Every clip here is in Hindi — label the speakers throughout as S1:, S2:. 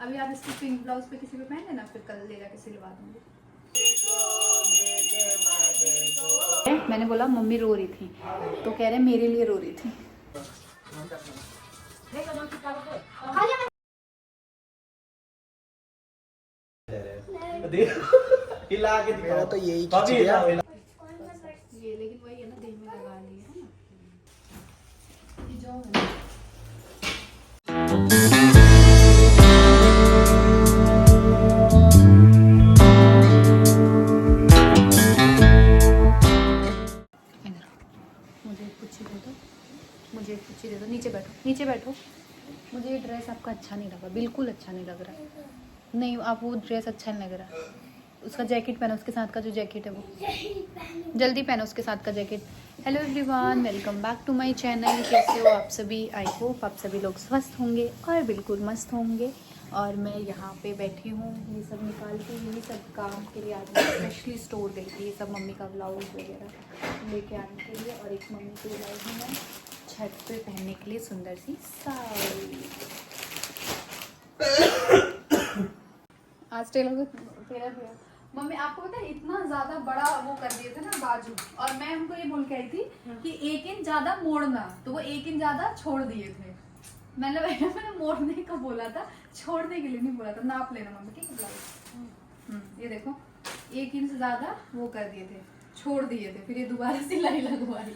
S1: अभी आप इसको पिंक ब्लाउज पे किसी पे पहन लेना, फिर कल ले जाके सिलवा दूंगी। मैंने बोला मम्मी रो रही थी, तो कह रहे मेरे लिए रो रही थी।
S2: मेरा तो यही खींच गया।
S1: ये लेकिन वही है ना, दिल में लगा लिया है ना। ये जाओ है ना। मुझे एक कुर्सी दे दो, मुझे एक कुर्सी दे दो। नीचे बैठो, नीचे बैठो। मुझे ये ड्रेस आपका अच्छा नहीं लगा, बिल्कुल अच्छा नहीं लग रहा। नहीं, आप वो ड्रेस अच्छा नहीं लग रहा। उसका जैकेट पहनो, उसके साथ का जो जैकेट है वो जल्दी पहनो, उसके साथ का jacket. Hello everyone, welcome back to my channel. कैसे हो आप सभी? आई होप आप सभी लोग स्वस्थ होंगे और बिल्कुल मस्त होंगे। और मैं यहाँ पे बैठी हूँ, ये सब निकाल के, यही सब काम के लिए आज मैं स्पेशली स्टोर गई थी। ये सब मम्मी का ब्लाउज वगैरह लेके आने के लिए। और एक मम्मी को लाई हूँ मैं छत पे पहनने के लिए सुंदर सी साड़ी। आज टेलर भैया, मम्मी आपको पता है इतना ज्यादा बड़ा वो कर दिए थे ना बाजू, और मैं उनको ये बोल के आई थी कि 1 इंच ज्यादा मोड़ना, तो वो 1 इंच ज्यादा छोड़ दिए थे। मैंने मोड़ने का बोला था, छोड़ने के लिए नहीं बोला था। नाप लेना मम्मी, ठीक है ब्लाउज। ये देखो 1 इंच ज्यादा वो कर दिए थे, छोड़ दिए थे, फिर ये दोबारा सिलाई लगवाई।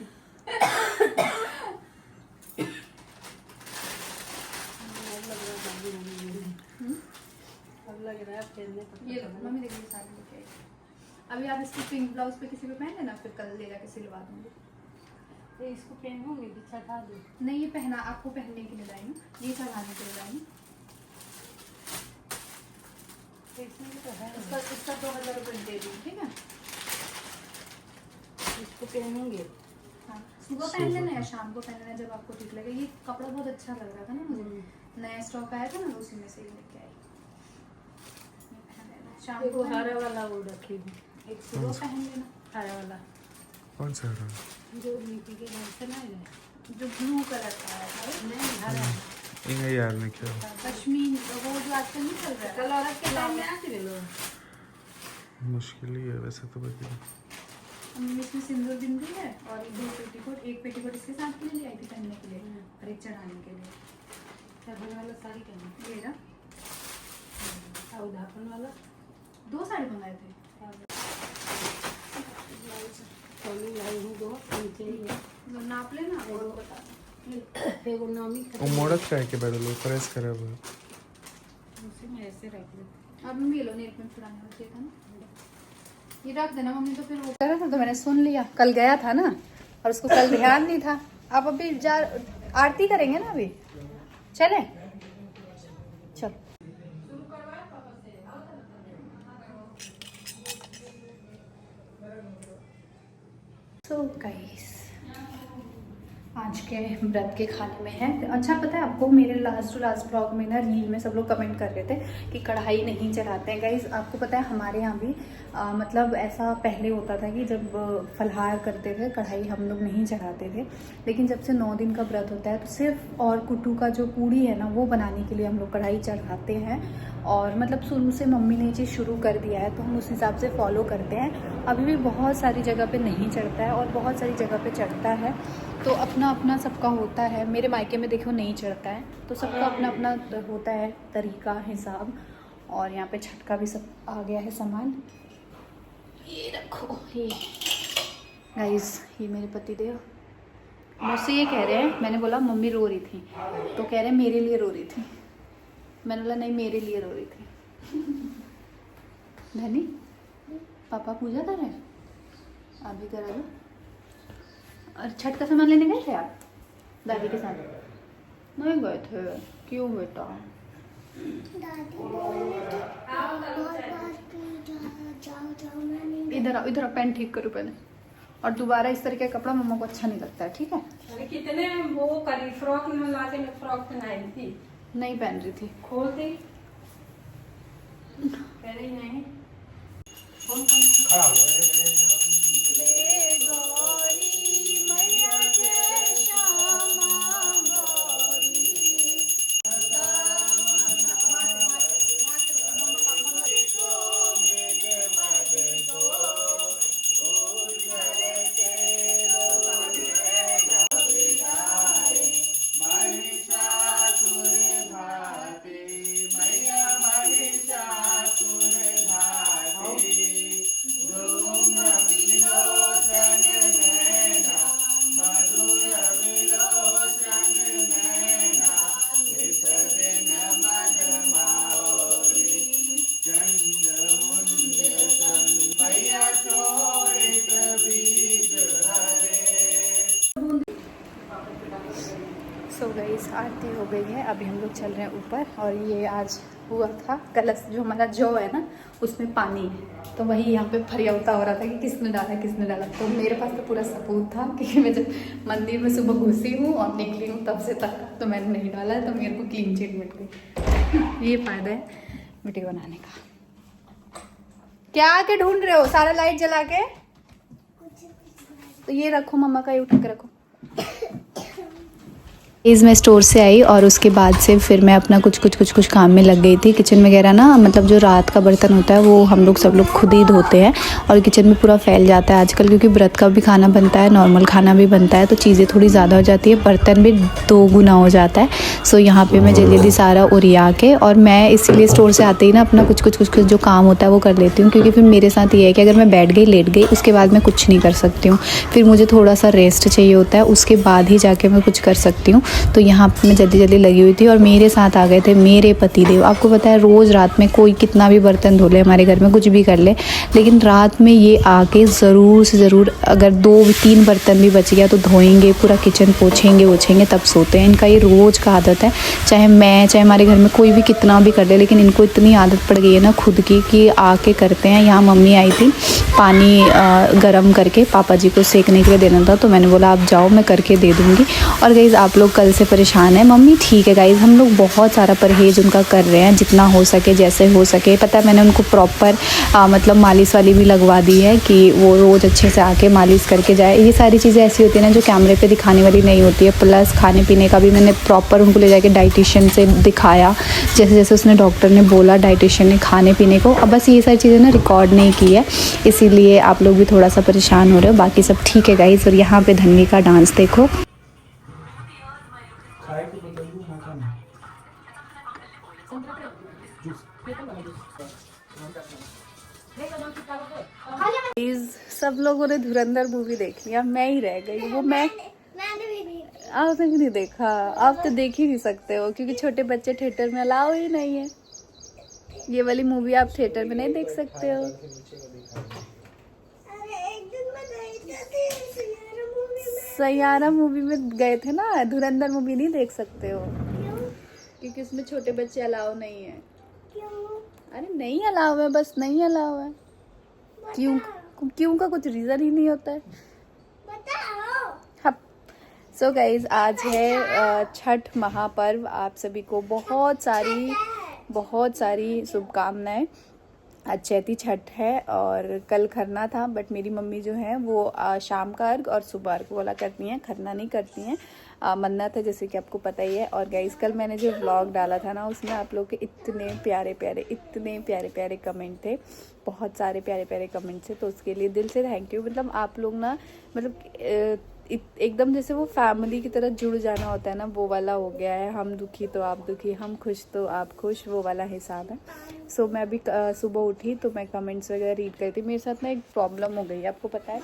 S3: लग रहा है पहनने को।
S1: ये मम्मी देखिए साड़ी लेके आई। अभी आप इसको पिंक ब्लाउज पे किसी पे पहन लेना, फिर कल ले जाके सिलवा दूंगी।
S3: तो इसको पहनूंगी, चढ़ा दूँ?
S1: नहीं, ये पहना आपको पहनने के लिए लाई हूँ, ये चढ़ाने के लिए लाई हूँ।
S3: इसमें भी तो है।
S1: इसका 2000 रुपये दे दूँ, ठीक है?
S3: इसको पहनूंगी।
S1: हाँ, सुबह पहन लेना या शाम को पहन लेना, जब आपको ठीक लगे। ये कपड़ा बहुत अच्छा लग रहा था ना मुझे, नया स्टॉक आया था ना, उसी में से ही लेके आई। शाम को
S3: हरा वाला वो रखी हूँ,
S1: एक सुबह पहन लेना।
S3: हरा वाला
S2: कौन सा हरा?
S3: जो नीचे के घर से नहीं है,
S1: जो ब्लू कलर का है,
S3: नहीं हरा
S2: इन्हें यार ने क्या
S1: कश्मीर, वो जो आजकल नहीं चल रहा है।
S3: कल औरत के टाइम में आती है लोग।
S2: मुश्किल ही है वैसे तो। बाकी
S1: इसमें सिंदूर बिंदी है, और ये 2 पेटीकोट, एक पेटीकोट इसके साथ के लिए ले आई थी पहनने के लिए, और एक चढ़ाने के लिए।
S3: चढ़ने वाला साड़ी करना,
S1: ये ना
S3: और धापन वाला
S1: 2 साड़ी मंगाए थे।
S3: चोली लाई हूँ 2 नीचे ही है।
S1: नाप लेना और बता दो।
S3: एगो नामी
S2: वो मोड़क का है कि बैठो प्रेस करे वो।
S3: उसी में ऐसे रख दे।
S1: अब मम्मी ये लो, नेल पेंट छुड़ाने वाला चाहिए था ना, ये रख देना मम्मी। तो फिर वो कर रहा था, तो मैंने सुन लिया, कल गया था ना, और उसको कल ध्यान नहीं था। अब अभी जा आरती करेंगे ना, अभी चले चल। So guys, आज के व्रत के खाने में है, अच्छा पता है आपको, मेरे लास्ट ब्लॉग में ना रील में सब लोग कमेंट कर रहे थे कि कढ़ाई नहीं चढ़ाते हैं। गाइज आपको पता है हमारे यहाँ भी मतलब ऐसा पहले होता था कि जब फलहार करते थे कढ़ाई हम लोग नहीं चढ़ाते थे, लेकिन जब से 9 दिन का व्रत होता है तो सिर्फ और कुट्टू का जो पूड़ी है ना वो बनाने के लिए हम लोग कढ़ाई चढ़ाते हैं। और मतलब शुरू से मम्मी ने ये चीज़ शुरू कर दिया है, तो हम उस हिसाब से फॉलो करते हैं। अभी भी बहुत सारी जगह पे नहीं चढ़ता है और बहुत सारी जगह पे चढ़ता है, तो अपना अपना सबका होता है। मेरे मायके में देखो नहीं चढ़ता है, तो सबका अपना अपना होता है तरीका, हिसाब। और यहाँ पे छठ का भी सब आ गया है सामान। ये रखो, ये गाइस, ये मेरे पति देव मुझसे ये कह रहे हैं, मैंने बोला मम्मी रो रही थी, तो कह रहे मेरे लिए रो रही थी। मैंने बोला नहीं, मेरे लिए रो रही थी। धनी पापा पूजा कर रहे हैं, आप भी करा दो। और छठ का सामान लेने गए थे आप दादी के साथ? नहीं गए थे, क्यों बेटा? इधर आओ, इधर आओ, पैंट ठीक करो पहले। और दोबारा इस तरह का कपड़ा मम्मा को अच्छा नहीं लगता है, ठीक है?
S3: कितने वो करी फ्रॉक में ला के फ्रॉक पहनाई थी,
S1: नहीं पहन रही थी,
S3: खोल दी कह रही नहीं। कौन
S1: आरती हो गई है, अभी हम लोग चल रहे हैं ऊपर। और ये आज हुआ था कलश, जो हमारा जौ है ना उसमें पानी है, तो वही यहाँ पे फरियावता हो रहा था कि किसने डाला। तो मेरे पास तो पूरा सबूत था, क्योंकि मैं जब मंदिर में सुबह घुसी हूँ और निकली हूँ तब से तक तो मैंने नहीं डाला है, तो मेरे को क्लीन चिट मिल गई। ये फ़ायदा है वीडियो बनाने का। क्या आके ढूंढ रहे हो? सारा लाइट जला के। तो ये रखो, मम्मा का ये उठा के रखो। मैं स्टोर से आई और उसके बाद से फिर मैं अपना कुछ काम में लग गई थी। किचन वगैरह ना, मतलब जो रात का बर्तन होता है वो हम लोग सब लोग खुद ही धोते हैं और किचन में पूरा फैल जाता है आजकल, क्योंकि व्रत का भी खाना बनता है, नॉर्मल खाना भी बनता है, तो चीज़ें थोड़ी ज़्यादा हो जाती है, बर्तन भी 2 गुना हो जाता है। सो यहाँ पर मैं जल्दी सारा उरिया के, और मैं इसीलिए स्टोर से आते ही ना अपना कुछ जो काम होता है वो कर लेती हूँ, क्योंकि फिर मेरे साथ ये है कि अगर मैं बैठ गई लेट गई उसके बाद मैं कुछ नहीं कर सकती हूँ, फिर मुझे थोड़ा सा रेस्ट चाहिए होता है, उसके बाद ही जाके मैं कुछ कर सकती हूँ। तो यहाँ पे मैं जल्दी लगी हुई थी और मेरे साथ आ गए थे मेरे पतिदेव। आपको पता है रोज़ रात में कोई कितना भी बर्तन धो ले हमारे घर में, कुछ भी कर ले, लेकिन रात में ये आके ज़रूर से ज़रूर अगर 2-3 बर्तन भी बच गया तो धोएंगे, पूरा किचन पोछेंगे तब सोते हैं। इनका ये रोज़ का आदत है, चाहे हमारे घर में कोई भी कितना भी कर ले, लेकिन इनको इतनी आदत पड़ गई है ना खुद की कि आके करते हैं। यहाँ मम्मी आई थी पानी गर्म करके पापा जी को सेकने के लिए देना था, तो मैंने बोला आप जाओ मैं करके दे दूँगी। और गाइज़ आप लोग कल से परेशान है, मम्मी ठीक है गाइज़, हम लोग बहुत सारा परहेज़ उनका कर रहे हैं, जितना हो सके जैसे हो सके। पता है मैंने उनको प्रॉपर मतलब मालिश वाली भी लगवा दी है कि वो रोज़ अच्छे से आके मालिश करके जाए। ये सारी चीज़ें ऐसी होती है ना जो कैमरे पे दिखाने वाली नहीं होती है। प्लस खाने पीने का भी मैंने प्रॉपर उनको ले जाके डाइटिशियन से दिखाया, जैसे उसने डॉक्टर ने बोला डाइटिशियन ने खाने पीने को। अब बस ये सारी चीज़ें ना रिकॉर्ड नहीं की है, इसीलिए आप लोग भी थोड़ा सा परेशान हो रहे हो, बाकी सब ठीक है गाइज़। और यहाँ पे धन्वी का डांस देखो। सब लोगों ने धुरंधर मूवी देख लिया, मैं ही रह गई। वो मैं आपने भी नहीं देखा, आप तो देख ही नहीं सकते हो क्योंकि छोटे बच्चे थिएटर में अलाउ ही नहीं है। ये वाली मूवी आप थिएटर में नहीं देख सकते हो। सैयारा मूवी में गए थे ना, धुरंधर मूवी नहीं देख सकते हो क्योंकि उसमें छोटे बच्चे अलाउ नहीं है। अरे नहीं अलाउ है, बस नहीं अलाउ है। क्यों का कुछ रीजन ही नहीं होता है। सो गाइज आज है छठ महापर्व। आप सभी को बहुत सारी शुभकामनाएं। आज चैती छठ है और कल खरना था, बट मेरी मम्मी जो है वो शाम का अर्घ और सुबह अर्घ वाला करती हैं, खरना नहीं करती हैं। मन्नत है जैसे कि आपको पता ही है। और गाइस कल मैंने जो व्लॉग डाला था ना उसमें आप लोग के इतने प्यारे कमेंट थे, बहुत सारे प्यारे कमेंट थे, तो उसके लिए दिल से थैंक यू। मतलब आप लोग ना मतलब एकदम जैसे वो फैमिली की तरह जुड़ जाना होता है ना, वो वाला हो गया है। हम दुखी तो आप दुखी, हम खुश तो आप खुश, वो वाला हिसाब है। सो मैं अभी सुबह उठी तो मैं कमेंट्स वगैरह रीड करती। मेरे साथ ना एक प्रॉब्लम हो गई है, आपको पता है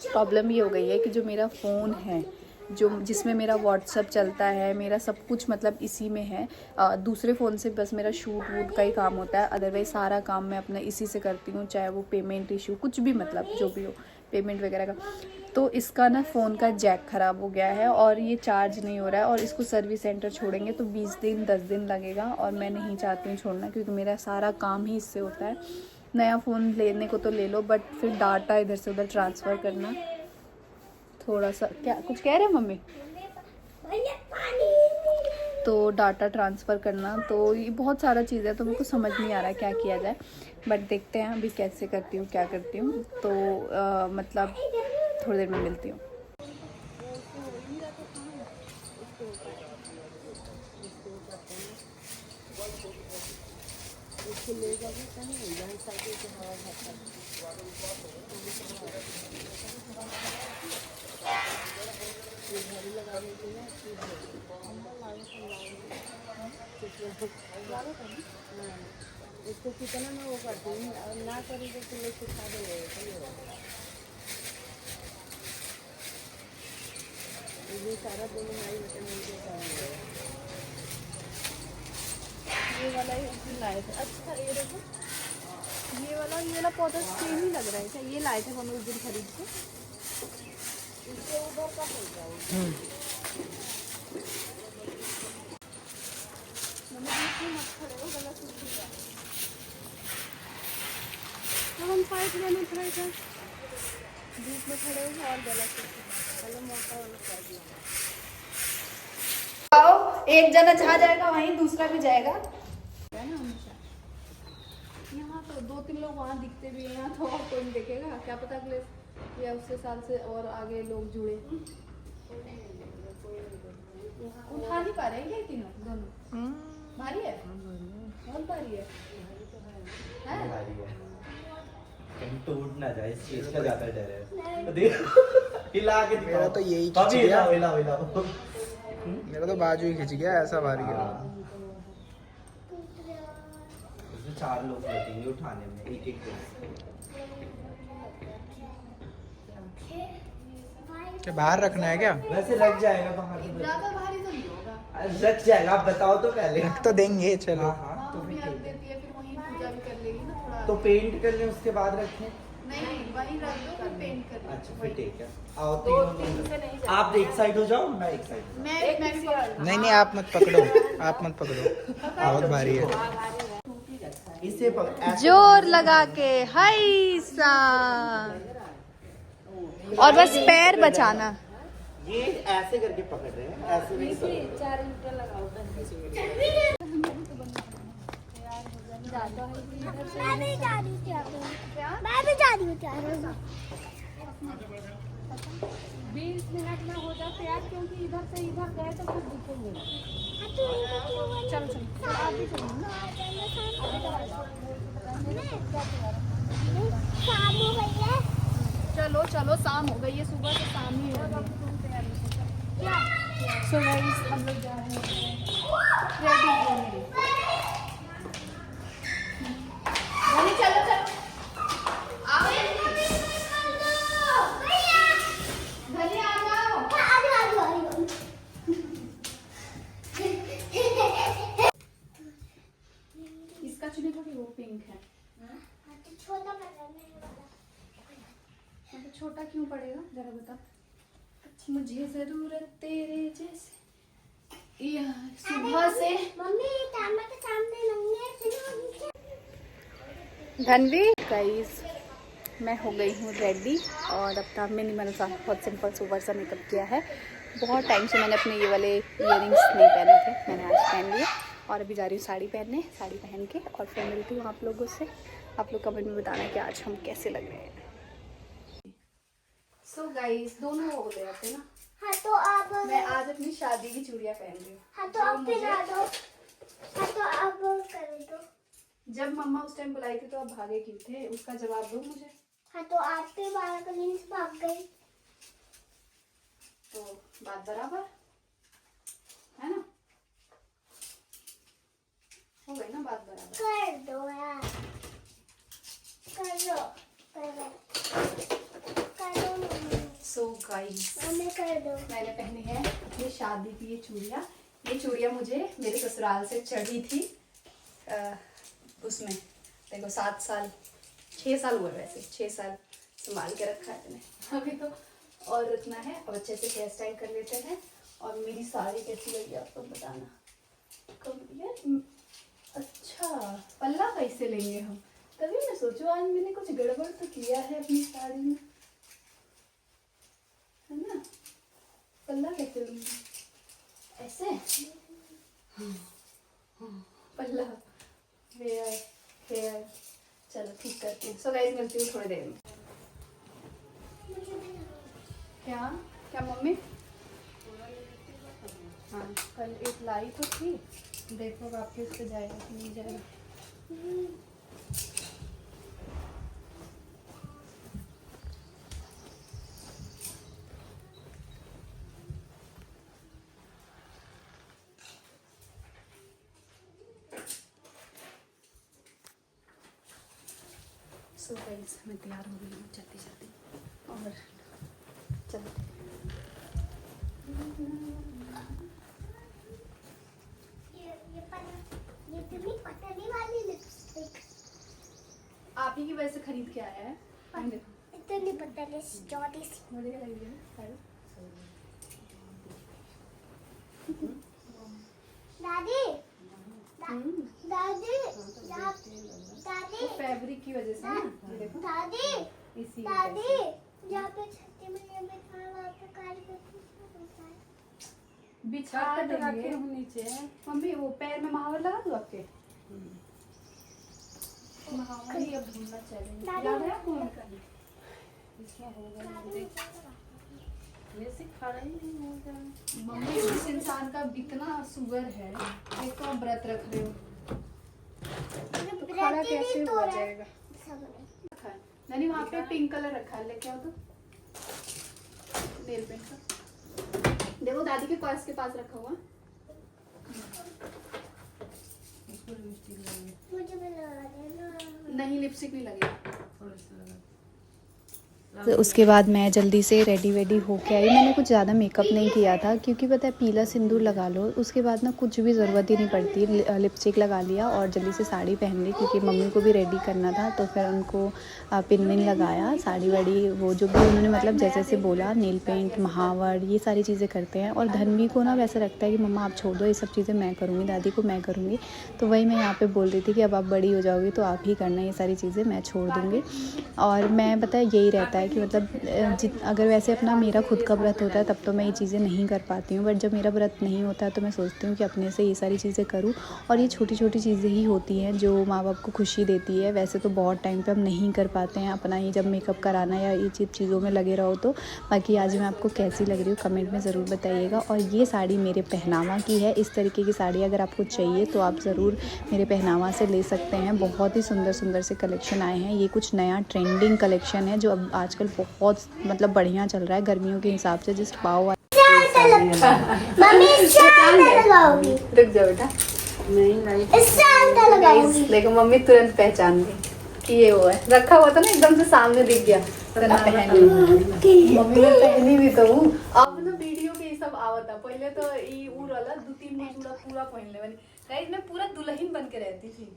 S1: प्रॉब्लम ये हो गई है कि जो मेरा फ़ोन है जिसमें मेरा व्हाट्सअप चलता है, मेरा सब कुछ मतलब इसी में है। दूसरे फ़ोन से बस मेरा शूट वूट का ही काम होता है, अदरवाइज सारा काम मैं अपना इसी से करती हूँ, चाहे वो पेमेंट इशू कुछ भी, मतलब जो भी हो पेमेंट वगैरह का। तो इसका ना फ़ोन का जैक ख़राब हो गया है और ये चार्ज नहीं हो रहा है, और इसको सर्विस सेंटर छोड़ेंगे तो 20 दिन 10 दिन लगेगा, और मैं नहीं चाहती हूँ छोड़ना क्योंकि मेरा सारा काम ही इससे होता है। नया फ़ोन लेने को तो ले लो, बट फिर डाटा इधर से उधर ट्रांसफ़र करना थोड़ा सा, क्या कुछ कह रहे हैं मम्मी? तो डाटा ट्रांसफ़र करना, तो ये बहुत सारा चीज़ है, तो मेरे को समझ नहीं आ रहा है क्या किया जाए, बट देखते हैं अभी कैसे करती हूँ, क्या करती हूँ। तो मतलब थोड़ी देर में मिलती हूँ।
S4: इसको कितना मैं वो करती हूँ और ना करी तो तुम लोग सिखा देंगे। ये सारा दिन हमारी बटन मिलके चाहिए।
S1: ये वाला ही लाए थे। अच्छा ये देखो, ये वाला पौधा सेम ही लग रहा है क्या? ये लाए थे हम उस दिन खरीद के।
S4: इसके ऊपर का हो जाए हम साइड लेने खड़े थे, बीच में खड़े हो और गलत है, पहले मोटा वाला कर दिया।
S1: आओ, एक जना जहाँ जाएगा वहीं दूसरा भी जाएगा है ना। हमेशा यहाँ तो 2-3 लोग वहाँ दिखते भी हैं, यहाँ तो और कोई नहीं देखेगा, क्या पता अगले या उसके साल से और आगे लोग जुड़े। उठा नहीं पा रहे ये तीनों दोनों, भारी है, बहुत भारी है।
S5: कहीं टूट ना जाए, इस चीज का ज्यादा डर है। देखो हिला के दिखाओ।
S6: मेरा तो यही खिंच
S5: अभी
S6: गया।
S5: हिलाओ हिलाओ।
S6: मेरा तो बाजू ही खिंच गया, ऐसा भारी है।
S5: इसमें 4 लोग लगेंगे उठाने में, एक एक दिन।
S6: क्या बाहर रखना है क्या?
S5: वैसे लग जाएगा बाहर तो।
S1: ज्यादा भारी तो नहीं होगा।
S5: लग जाएगा, आप बताओ तो पहले।
S6: रख तो देंगे, चलो।
S5: हाँ तो
S1: मम्मी
S5: फिर
S1: रख
S5: ठीक है।
S1: देती है, फिर वहीं पूजा भी कर लेगी ना थोड़ा।
S5: तो पेंट कर लें उसके बाद रखें।
S1: नहीं वहीं रख दो, फिर पेंट कर लेंगे।
S5: अच्छा फिर ठीक है। आओ
S1: दो
S5: तीनों
S1: तीन से नहीं
S5: लोग।
S1: जाएगा।
S5: आप एक साइड हो जाओ, मैं एक साइड हो जाऊँ।
S1: मैं भी
S6: नहीं नहीं, आप मत पकड़ो, आप मत पकड़ो, बहुत भारी है।
S5: इसे ऐसे
S1: जोर लगा के हाय सा, और बस पैर बचाना।
S5: ये ऐसे करके पकड़ रहे हैं, ऐसे नहीं पकड़ रहे।
S4: 4 मीटर लगाओ।
S7: मैं भी जा रही हूँ, मैं भी जा रही हूँ
S4: 20 मिनट में हो जाते यार, क्योंकि इधर से इधर गए तो फिर दिखेंगे।
S7: चलो चलो
S4: आप भी चलो ना।
S7: शाम हो गई है।
S1: चलो चलो, शाम हो गई है, सुबह से शाम ही हो गई। सो गाइस हम लोग जा रहे हैं रेडी होने। धनी चलो चलो, आओ धनी आ जाओ। इसका चुनी थोड़ी वो पिंक है,
S7: छोटा पकड़ने वाला।
S1: मतलब छोटा क्यों पड़ेगा जरा बता। मुझे जरूरत तेरे जैसे यार सुबह से।
S7: मम्मी कैमरा के सामने नंगे
S1: धनवी गाइस, मैं हो गई हूँ रेडी और अपना मिनिमल सा बहुत सिंपल सुपर सा मेकअप किया है। बहुत टाइम से मैंने अपने ये वाले इयरिंग्स नहीं पहने थे, मैंने आज पहन लिए और अभी जा रही हूँ साड़ी पहनने। साड़ी पहन के और फिर मिलती हूँ आप लोगों से। आप लोग कमेंट में बताना कि आज हम कैसे लग रहे हैं। सो गाइस दोनों हो गए थे ना।
S7: हाँ तो आप
S1: मैं आज अपनी शादी की चूड़ियाँ पहन रही हूँ।
S7: हाँ तो आप पहना दो। हाँ तो आप कर दो।
S1: जब मम्मा उस टाइम बुलाई थी तो आप भागे क्यों थे, उसका जवाब दो मुझे।
S7: हाँ तो आपके बालकनी से भाग गई।
S1: तो बात बराबर है ना, हो गई ना बात बराबर।
S7: कर दो यार, कर दो कर दो कर दो मम्मी।
S1: सो गाइस
S7: मम्मी कर दो।
S1: मैंने पहनी है अपनी शादी की ये चूड़ियाँ। ये चूड़ियाँ मुझे मेरे ससुराल से चढ़ी थी उसमें देखो 7 साल 6 साल हुए, वैसे 6 साल संभाल के रखा है मैंने अभी तो, और रखना है। अब अच्छे से हेयर स्टाइल कर लेते हैं। और मेरी साड़ी कैसी लगी आपको बताना यार। अच्छा पल्ला कैसे लेंगे हम, तभी मैं सोचू आज मैंने कुछ गड़बड़ तो किया है अपनी साड़ी में, है ना। पल्ला कैसे लूंगी, ऐसे पल्ला हेयर हेयर, चलो ठीक करती हूँ। सो गाइस मिलती हूँ थोड़ी देर में। क्या क्या मम्मी, हाँ कल एक लाई तो थी, देखो आपके उस पर जाएगा कि नहीं जाएगा। सो गाइस मैं तैयार हो गई हूँ जल्दी जल्दी और चलते।
S7: ये तुम्हें पतली वाली लिपस्टिक
S1: आप ही की वजह से खरीद के आया है। देखो
S7: इतनी पतली चौड़ी सी।
S1: बढ़िया लग रही है ना।
S7: दादी दादी
S1: फैब्रिक की वजह से ना, ये देखो
S7: दादी
S1: इसी
S7: दादी जहाँ पे छत्ती में ये बिठा वहाँ पे काली पत्ती होता है।
S1: बिछा
S3: छत पे रखे
S1: देंगे
S3: हूँ नीचे।
S1: मम्मी। वो पैर में महावर लगा दूँ आपके? महावर ही अब ढूंढना चाहिए। याद है आपको?
S3: इसमें होगा वैसे खड़ा ही नहीं होगा।
S1: मम्मी जिस इंसान का इतना शुगर है, एक तो आप व्रत रख रहे हो, तो खड़ा कैसे हो जाएगा? रखा है यानी वहाँ पे पिंक कलर रखा है, लेके आओ तो नेल पेंट का। देखो दादी के पर्स के पास रखा हुआ।
S7: मुझे भी लगा देना।
S1: नहीं, लिपस्टिक नहीं लगेगा।
S3: थोड़ा सा लगा।
S1: तो उसके बाद मैं जल्दी से रेडी वेडी होके आई। मैंने कुछ ज़्यादा मेकअप नहीं किया था क्योंकि पता है पीला सिंदूर लगा लो उसके बाद ना कुछ भी ज़रूरत ही नहीं पड़ती। लिपस्टिक लगा लिया और जल्दी से साड़ी पहन ली क्योंकि मम्मी को भी रेडी करना था, तो फिर उनको पिन विन लगाया, साड़ी वाड़ी वो जो भी उन्होंने मतलब जैसे जैसे बोला, नील पेंट, महावर, ये सारी चीज़ें करते हैं। और धन्वी को ना वैसा लगता है कि मम्मा आप छोड़ दो, ये सब चीज़ें मैं करूँगी, दादी को मैं करूँगी। तो वही मैं यहाँ पर बोल रही थी कि अब आप बड़ी हो जाओगी तो आप ही करना, ये सारी चीज़ें मैं छोड़ दूँगी। और मैं पता है यही रहता है कि मतलब अगर वैसे अपना मेरा खुद का व्रत होता है तब तो मैं ये चीज़ें नहीं कर पाती हूँ, बट जब मेरा व्रत नहीं होता है तो मैं सोचती हूँ कि अपने से ये सारी चीज़ें करूँ। और ये छोटी छोटी चीज़ें ही होती हैं जो माँ बाप को खुशी देती है। वैसे तो बहुत टाइम पे हम नहीं कर पाते हैं अपना ही जब मेकअप कराना या ये चीज़ों में लगे रहो तो। बाकी आज मैं आपको कैसी लग रही हूँ कमेंट में ज़रूर बताइएगा। और ये साड़ी मेरे पहनावा की है। इस तरीके की साड़ी अगर आपको चाहिए तो आप ज़रूर मेरे पहनावा से ले सकते हैं। बहुत ही सुंदर सुंदर से कलेक्शन आए हैं। ये कुछ नया ट्रेंडिंग कलेक्शन है जो अब आजकल बहुत मतलब बढ़िया चल रहा है गर्मियों के हिसाब से। जिस पाव
S7: मम्मी इससे आटा लगाऊंगी।
S1: रुक जाओ बेटा,
S7: इससे आटा लगाऊंगी।
S1: देखो मम्मी तुरंत पहचान गई कि ये वो है। रखा हुआ था ना एकदम से सामने दिख गया। मम्मी ने पहनी भी तो हूँ। अब ना वीडियो के सब आवता, पहले तो ये उड़ वाला 2-3 चूड़ा पूरा पहन ले बनी। गाइस मैं पूरा दुल्हन बन के रहती थी।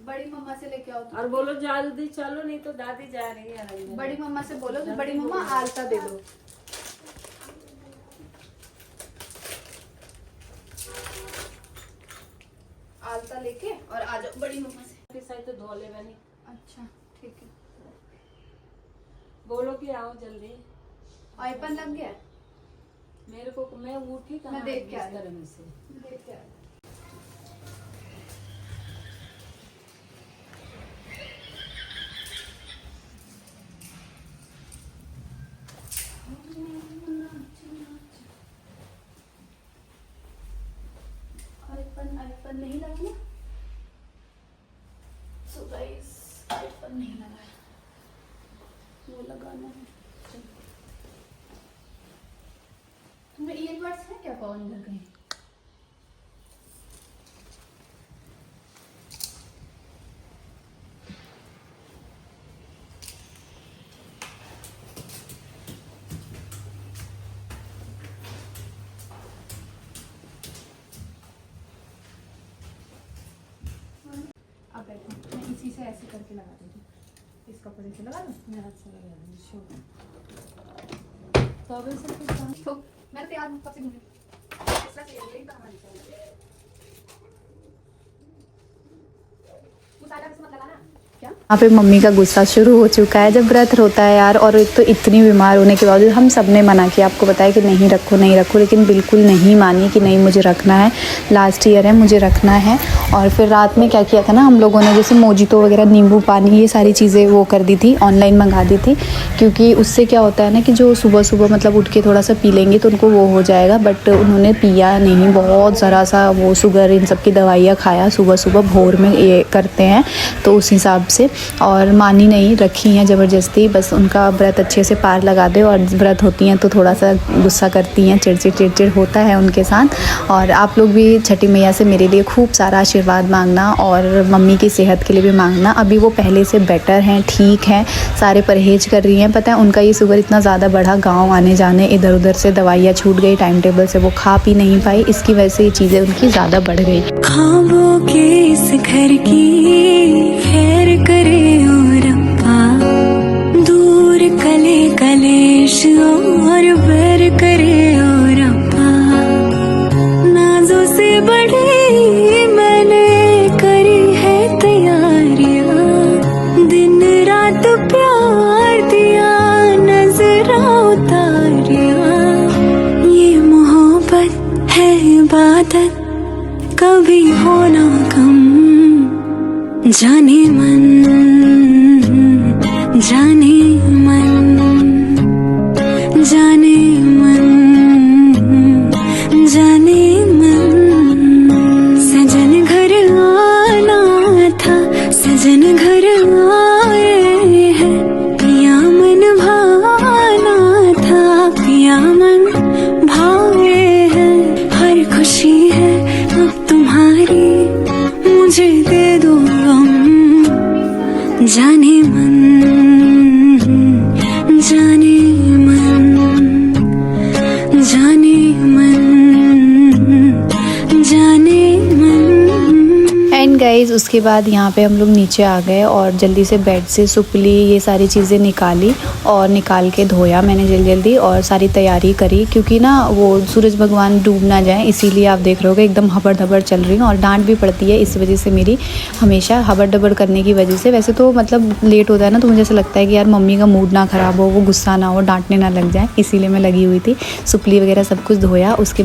S1: बड़ी मम्मा से लेके आओ
S3: और बोलो जल्दी चलो, नहीं तो दादी जा रही है अंदर।
S1: बड़ी मम्मा से बोलो कि बड़ी मम्मा आलता दे दो। आलता लेके और आ जाओ बड़ी मम्मा से।
S3: के साथ तो धो ले बनी।
S1: अच्छा ठीक है,
S3: बोलो कि आओ जल्दी।
S1: आईपन लग गया।
S3: मेरे को मैं उठी
S1: मैं देख के आ रही हूँ।
S3: बिस्तर में से।
S1: देख के आ रही हूँ। आईपन नहीं लगा ना, सो गाइस आईपन नहीं लगा है, वो लगाना है। तुम्हें ईयरबड्स है क्या? कौन लग गए? मैं इसी से ऐसे करके लगा देती हूँ, इस कपड़े से लगा दूँ। मैं हाथ से लगा दूँगी। तो अब इसे कुछ तो मैं तैयार हूँ, कब से घूमी एक्स्ट्रा चाहिए यही तो हमारी चाहिए। मसाला किसी मत लगाना। यहाँ पे मम्मी का गुस्सा शुरू हो चुका है। जब व्रत होता है यार, और एक तो इतनी बीमार होने के बावजूद हम सब ने मना किया, आपको बताया कि नहीं रखो नहीं रखो, लेकिन बिल्कुल नहीं मानी कि नहीं मुझे रखना है, लास्ट ईयर है मुझे रखना है। और फिर रात में क्या किया था ना हम लोगों ने, जैसे मोजितो वगैरह, नींबू पानी, ये सारी चीज़ें वो कर दी थी, ऑनलाइन मंगा दी थी, क्योंकि उससे क्या होता है ना कि जो सुबह सुबह मतलब उठ के थोड़ा सा पी लेंगे तो उनको वो हो जाएगा। बट उन्होंने पिया नहीं, बहुत ज़रा सा वो शुगर इन सब की दवाइयाँ खाया, सुबह सुबह भोर में ये करते हैं तो उस हिसाब से, और मानी नहीं, रखी हैं ज़बरदस्ती। बस उनका व्रत अच्छे से पार लगा दे, और व्रत होती हैं तो थोड़ा सा गुस्सा करती हैं, चिड़चिड़ होता है उनके साथ। और आप लोग भी छठी मैया से मेरे लिए खूब सारा आशीर्वाद मांगना, और मम्मी की सेहत के लिए भी मांगना। अभी वो पहले से बेटर हैं, ठीक हैं, सारे परहेज कर रही हैं। पता है उनका ये शुगर इतना ज़्यादा बढ़ा, गाँव आने जाने इधर उधर से दवाइयाँ छूट गई, टाइम टेबल से वो खा पी नहीं पाई, इसकी वजह से ये चीज़ें उनकी ज़्यादा बढ़ गई।
S8: ख्वाबों के इस घर की खैर करे और रब्बा, दूर कले कलेश और बैर करे और रब्बा, नाजों से बड़ी मैंने करी है तैयारियां, दिन रात प्यार दिया नजरा उतारिया, ये मोहब्बत है इबादत कभी होना कम, जाने मन जाने मन जाने मन जाने मन। सजन घर आना था सजन घर आए हैं, पिया मन भाना था पिया मन भाए हैं, हर खुशी है अब तुम्हारी मुझे दे दो गम, जाने मन जाने मन जाने मन जाने मन।
S1: एंड गाइज उसके बाद यहाँ पे हम लोग नीचे आ गए और जल्दी से बेड से सुपली ये सारी चीज़ें निकाली, और निकाल के धोया मैंने जल्दी और सारी तैयारी करी, क्योंकि ना वो सूरज भगवान डूब ना जाए, इसीलिए आप देख रहे होगे एकदम हबड़ धबड़ चल रही हूँ। और डांट भी पड़ती है इस वजह से मेरी, हमेशा हबड़ धबड़ करने की वजह से। वैसे तो मतलब लेट होता है ना तो मुझे ऐसा लगता है कि यार मम्मी का मूड ना ख़राब हो, वो गुस्सा ना हो, डांटने ना लग जाए, इसीलिए मैं लगी हुई थी। सुपली वगैरह सब कुछ धोया, उसके